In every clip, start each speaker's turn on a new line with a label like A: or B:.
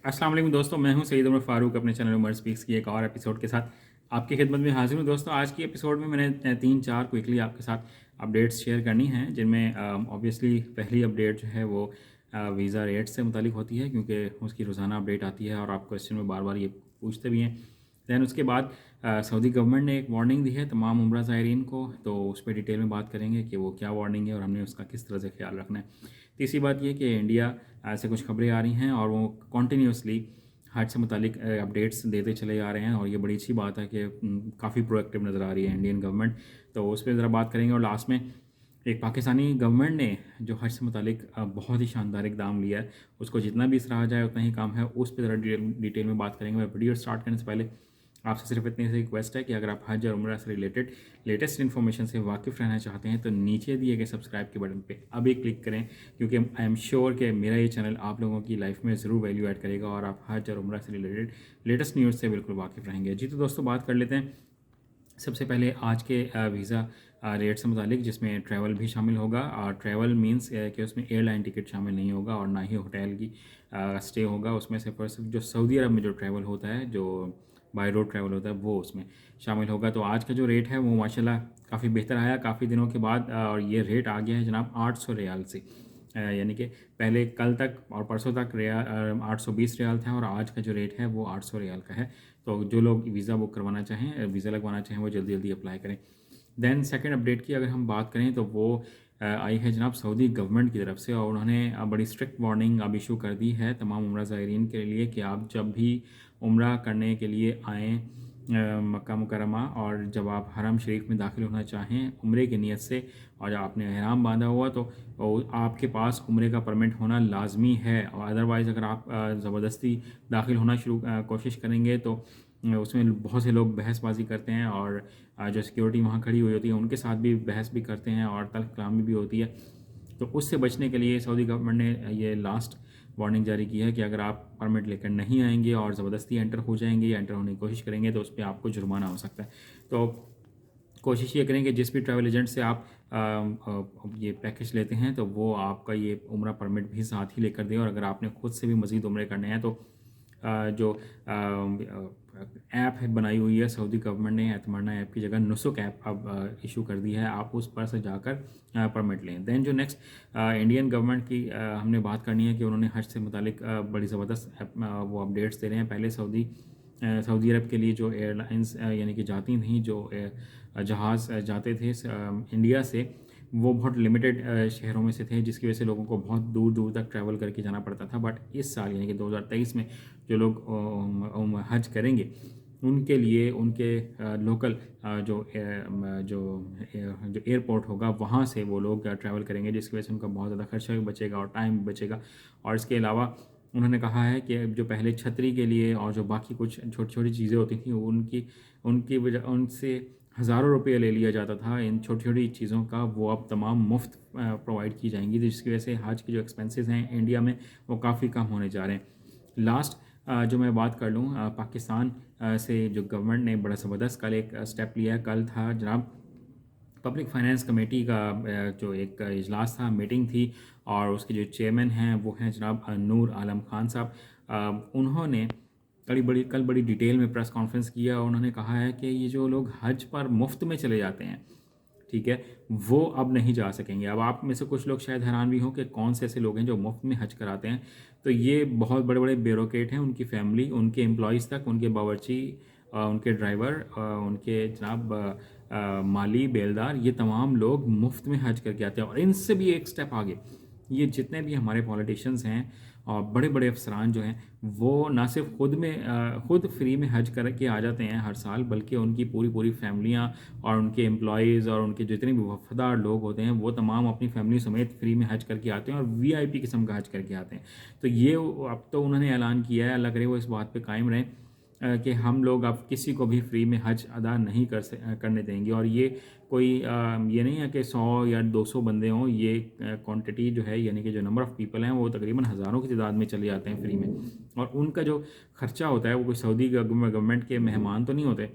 A: अस्सलाम वालेकुम दोस्तों, मैं हूं सईद उमर फ़ारूक अपने चैनल उमर स्पीक्स की एक और एपिसोड के साथ आपकी खिदमत में हाजिर हूं। दोस्तों, आज की एपिसोड में मैंने 3-4 क्विकली आपके साथ अपडेट्स शेयर करनी हैं, जिनमें ऑब्वियसली पहली अपडेट जो है वो वीज़ा रेट से मुतालिक होती है, क्योंकि उसकी रोज़ाना अपडेट आती है और आप क्वेश्चन में बार बार ये पूछते भी हैं। दैन उसके बाद सऊदी गवर्नमेंट ने एक वार्निंग दी है तमाम उम्रा ज़ायरीन को, तो उस पर डिटेल में बात करेंगे कि वो क्या वार्निंग है और हमने उसका किस तरह से ख्याल रखना है। तीसरी बात ये कि इंडिया से कुछ खबरें आ रही हैं और वो कॉन्टीन्यूसली हज से मुतालिक अपडेट्स देते चले जा रहे हैं, और ये बड़ी अच्छी बात है कि काफ़ी प्रोएक्टिव नज़र आ रही है इंडियन गवर्नमेंट। तो उस पर ज़रा बात करेंगे। और लास्ट में एक पाकिस्तानी गवर्नमेंट ने जो हज से मुतालिक बहुत ही शानदार इकदाम लिया है, उसको जितना भी सराहा जाए उतना ही काम है, उस पर ज़रा डिटेल में बात करेंगे। मैं वीडियो स्टार्ट करने से पहले आपसे सिर्फ इतनी सी रिक्वेस्ट है कि अगर आप हज और उम्रा से रिलेटेड लेटेस्ट इन्फॉर्मेशन से वाकिफ़ रहना चाहते हैं तो नीचे दिए गए सब्सक्राइब के बटन पे अभी क्लिक करें, क्योंकि आई एम श्योर कि मेरा ये चैनल आप लोगों की लाइफ में ज़रूर वैल्यू ऐड करेगा और आप हज और उम्रा से रिलेटेड लेटेस्ट न्यूज़ से बिल्कुल वाकिफ़ रहेंगे। जी तो दोस्तों, बात कर लेते हैं सबसे पहले आज के वीज़ा रेट से मुतालिक, जिसमें ट्रैवल भी शामिल होगा। और ट्रैवल मींस कि उसमें एयरलाइन टिकट शामिल नहीं होगा और ना ही होटल की स्टे होगा। उसमें से सिर्फ जो सऊदी अरब में जो ट्रैवल होता है, जो बाय रोड ट्रैवल होता है, वो उसमें शामिल होगा। तो आज का जो रेट है वो माशाल्लाह काफ़ी बेहतर आया काफ़ी दिनों के बाद, और ये रेट आ गया है जनाब 800 रियाल से। यानी कि पहले कल तक और परसों तक 820 रियाल था, और आज का जो रेट है वो 800 रियाल का है। तो जो लोग वीज़ा बुक करवाना चाहें, वीज़ा लगवाना चाहें, वो जल्दी जल्दी अप्लाई करें। दैन सेकंड अपडेट की अगर हम बात करें तो वो आई है जनाब सऊदी गवर्नमेंट की तरफ से, और उन्होंने बड़ी स्ट्रिक्ट वार्निंग अब इशू कर दी है तमाम उम्रा ज़ायरीन के लिए कि आप जब भी उम्रा करने के लिए आएँ मक्का मुकरमा, और जब आप हरम शरीफ में दाखिल होना चाहें उम्रे की नीयत से, और जब आपने एहराम बांधा हुआ, तो आपके पास उम्रे का परमिट होना लाजमी है। और अदरवाइज़ अगर आप ज़बरदस्ती दाखिल होना कोशिश करेंगे तो उसमें बहुत से लोग बहसबाजी करते हैं, और जो सिक्योरिटी वहाँ खड़ी हुई होती है उनके साथ भी बहस भी करते हैं और तल्ख़ कलामी भी होती है। तो उससे बचने के लिए सऊदी गवर्नमेंट ने ये लास्ट वार्निंग जारी की है कि अगर आप परमिट लेकर नहीं आएंगे और ज़बरदस्ती एंटर हो जाएंगे या एंटर होने की कोशिश करेंगे तो उस पर आपको जुर्माना हो सकता है। तो कोशिश ये करें कि जिस भी ट्रैवल एजेंट से आप ये पैकेज लेते हैं तो वो आपका ये उम्रा परमिट भी साथ ही लेकर दें। और अगर आपने खुद से भी मज़ीद उम्रे करने हैं तो जो ऐप है बनाई हुई है सऊदी गवर्नमेंट ने, एतमरना ऐप की जगह नुसुक ऐप अब इशू कर दी है, आप उस पर से जाकर परमिट लें। दैन जो नेक्स्ट इंडियन गवर्नमेंट की हमने बात करनी है कि उन्होंने हज से मुतालिक बड़ी ज़बरदस्त वो अपडेट्स दे रहे हैं। पहले सऊदी अरब के लिए जो एयरलाइंस यानी कि जाती थी, जो जहाज़ जाते थे इंडिया से, वो बहुत लिमिटेड शहरों में से थे, जिसकी वजह से लोगों को बहुत दूर दूर तक ट्रैवल करके जाना पड़ता था। बट इस साल यानी कि 2023 में जो लोग हज करेंगे उनके लिए उनके लोकल जो एयरपोर्ट होगा वहाँ से वो लोग ट्रैवल करेंगे, जिसकी वजह से उनका बहुत ज़्यादा खर्चा भी बचेगा और टाइम भी बचेगा। और इसके अलावा उन्होंने कहा है कि जो पहले छतरी के लिए और जो बाकी कुछ छोटी छोटी चीज़ें होती थी उनकी उनकी वजह उनसे हज़ारों रुपये ले लिया जाता था इन छोटी छोटी चीज़ों का, वो अब तमाम मुफ्त प्रोवाइड की जाएंगी, जिसकी वजह से हज के जो एक्सपेंसेस हैं इंडिया में वो काफ़ी कम होने जा रहे हैं। लास्ट जो मैं बात कर लूँ पाकिस्तान से, जो गवर्नमेंट ने बड़ा ज़बरदस्त कल एक स्टेप लिया है। कल था जनाब पब्लिक फाइनेंस कमेटी का जो एक इजलास था, मीटिंग थी, और उसके जो चेयरमैन हैं वो हैं जनाब नूर आलम खान साहब। उन्होंने कल बड़ी डिटेल में प्रेस कॉन्फ्रेंस किया और उन्होंने कहा है कि ये जो लोग हज पर मुफ्त में चले जाते हैं, ठीक है, वो अब नहीं जा सकेंगे। अब आप में से कुछ लोग शायद हैरान भी हों कि कौन से ऐसे लोग हैं जो मुफ्त में हज कराते हैं। तो ये बहुत बड़े बड़े ब्यूरोक्रेट हैं, उनकी फैमिली, उनके एम्प्लॉयज़ तक, उनके बावर्ची, उनके ड्राइवर, उनके जनाब माली बेलदार, ये तमाम लोग मुफ्त में हज करके आते हैं। और इनसे भी एक स्टेप आगे ये जितने भी हमारे पॉलिटिशियंस हैं और बड़े बड़े अफसरान जो हैं, वो ना सिर्फ खुद फ्री में हज करके आ जाते हैं हर साल, बल्कि उनकी पूरी पूरी फैमिलियाँ और उनके एम्प्लॉयज़ और उनके जितने भी वफादार लोग होते हैं वो तमाम अपनी फैमिली समेत फ्री में हज करके आते हैं और वीआईपी किस्म का हज करके आते हैं। तो ये अब तो उन्होंने ऐलान किया है, अल्लाह करे वो इस बात पे कायम रहें कि हम लोग अब किसी को भी फ्री में हज अदा नहीं करने देंगे। और ये कोई ये नहीं है कि 100 या 200 बंदे हों, ये क्वांटिटी जो है यानी कि जो नंबर ऑफ़ पीपल हैं वो तकरीबन हज़ारों की तादाद में चले जाते हैं फ्री में। और उनका जो खर्चा होता है वो कोई सऊदी गवर्नमेंट के मेहमान तो नहीं होते,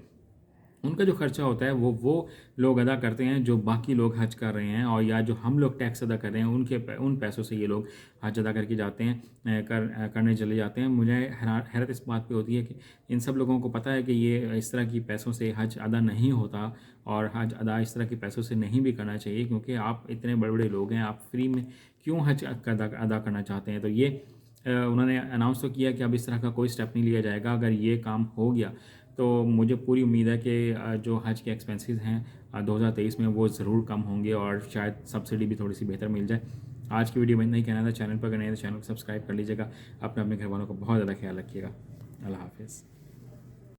A: उनका जो खर्चा होता है वो लोग अदा करते हैं जो बाकी लोग हज कर रहे हैं, और या जो हम लोग टैक्स अदा कर रहे हैं उन पैसों से ये लोग हज अदा करके जाते हैं, करने चले जाते हैं। मुझे हैरत इस बात पे होती है कि इन सब लोगों को पता है कि ये इस तरह की पैसों से हज अदा नहीं होता, और हज अदा इस तरह के पैसों से नहीं भी करना चाहिए, क्योंकि आप इतने बड़े बड़े लोग हैं, आप फ्री में क्यों हज अदा करना चाहते हैं। तो ये उन्होंने अनाउंस तो किया कि अब इस तरह का कोई स्टेप नहीं लिया जाएगा। अगर ये काम हो गया तो मुझे पूरी उम्मीद है कि जो हज के एक्सपेंसेस हैं 2023 में वो ज़रूर कम होंगे, और शायद सब्सिडी भी थोड़ी सी बेहतर मिल जाए। आज की वीडियो में नहीं कहना था। चैनल पर अगर नहीं तो चैनल को सब्सक्राइब कर लीजिएगा। अपने घर वालों का बहुत ज़्यादा ख्याल रखिएगा। अल्लाह हाफिज़।